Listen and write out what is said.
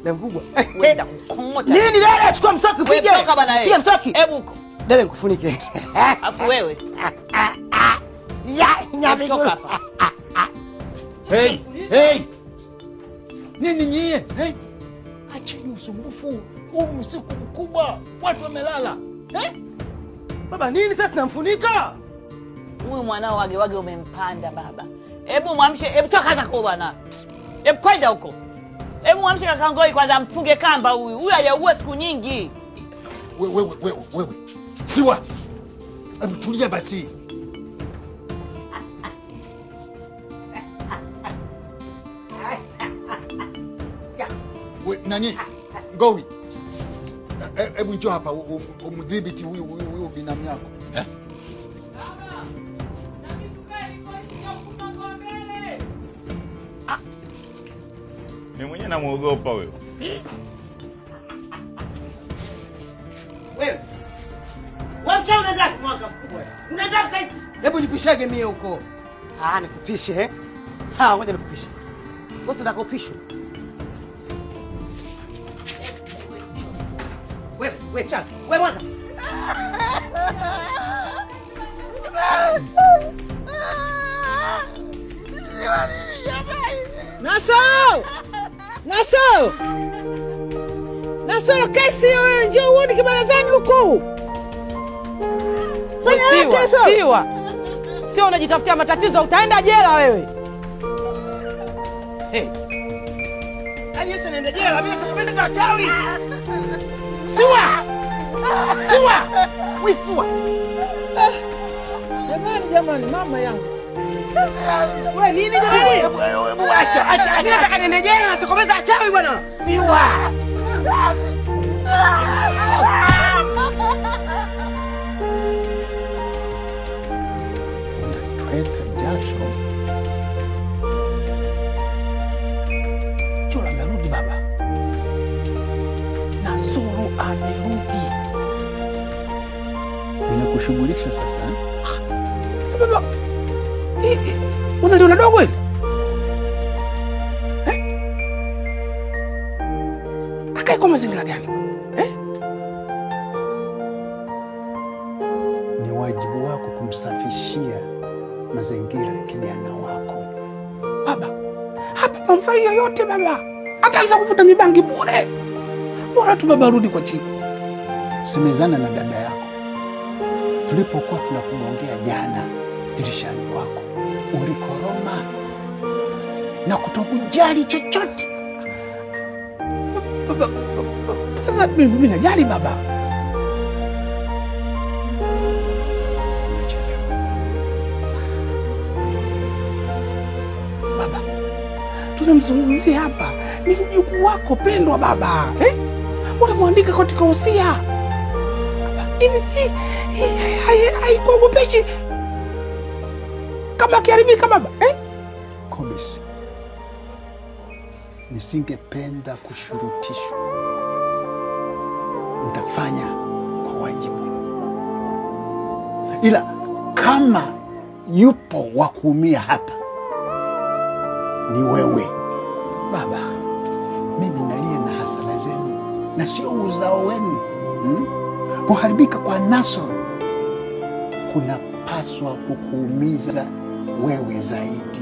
Na mkubwa. Wewe ndakukongota. Nini dada, chukua msaki upige. Wewe toka bana wewe. Piga msaki. Hebu dada nikufunike. Afu wewe. Ya, nyami toka hapa. Hey, hey. Nini nyie? Hey? Acheni usumbufu. Huu usiku mkubwa. Watu wamelala. Eh? Baba nini sasa namfunika? Huyu mwanao wage umempanda baba. Hebu mwamshe, hebu toka zako bwana. Hebu kwenda huko. Hebu mwamshe kaka Ngoi kwanza mfunge kamba huyu. Huyu hajaua siku nyingi. Wewe. Siwa. Hebu tulia basi. Nani? Ngoi. Hebu njoo hapa umdhibiti huyu binamu yako. Mimi mwenyewe namuogopa wewe. Wewe. Wewe mchana unaenda mwaka mkubwa. Unaenda sasa hivi. Hebu nipishage mie huko. Nikupishe eh? Sawa, ngoja nikupishe. Wewe unataka upishwe. Wewe mchana. Wewe mwaka. Naso kesi wewe njoo uone kibarazani huko. Fanya nini kesho? Sio unajitafutia matatizo utaenda jela wewe. Sasa naenda jela mimi nitakumbeza chawi. Siwa. Jamani mama yangu. Wewe nini jamani? Acha. Mimi nataka niende jela nitakumbeza chawi bwana. Siwa. Unatweta jasho. Chula amerudi baba. Nasoro amerudi. Ninakushughulisha sasa. Sababu unaliona dogo hili? Akai kwa mazingira gani? Ni wajibu wako kumsafishia mazingira ya kijana wako. Baba, hapa pamfai yoyote baba. Ataanza kuvuta mibangi bure. Bora tu baba rudi kwa chifu. Semezana na dada yako. Tulipokuwa tunakugongea jana dirishani kwako, ulikoroma na kutokujali chochote. Baba, sasa mimi najali baba. Baba, tunamzungumzia hapa ni mjukuu wako pendwa baba. Unamwandika katika usia. Hivi haikuogopeshi kama kiharibika baba? Kobisi, nisingependa kushurutishwa. Nitafanya kwa wajibu. Ila kama yupo wa kuumia hapa ni wewe baba. Mimi nalia na hasara zenu na sio uzao wenu. Kuharibika kwa Nasoro kunapaswa kukuumiza wewe zaidi.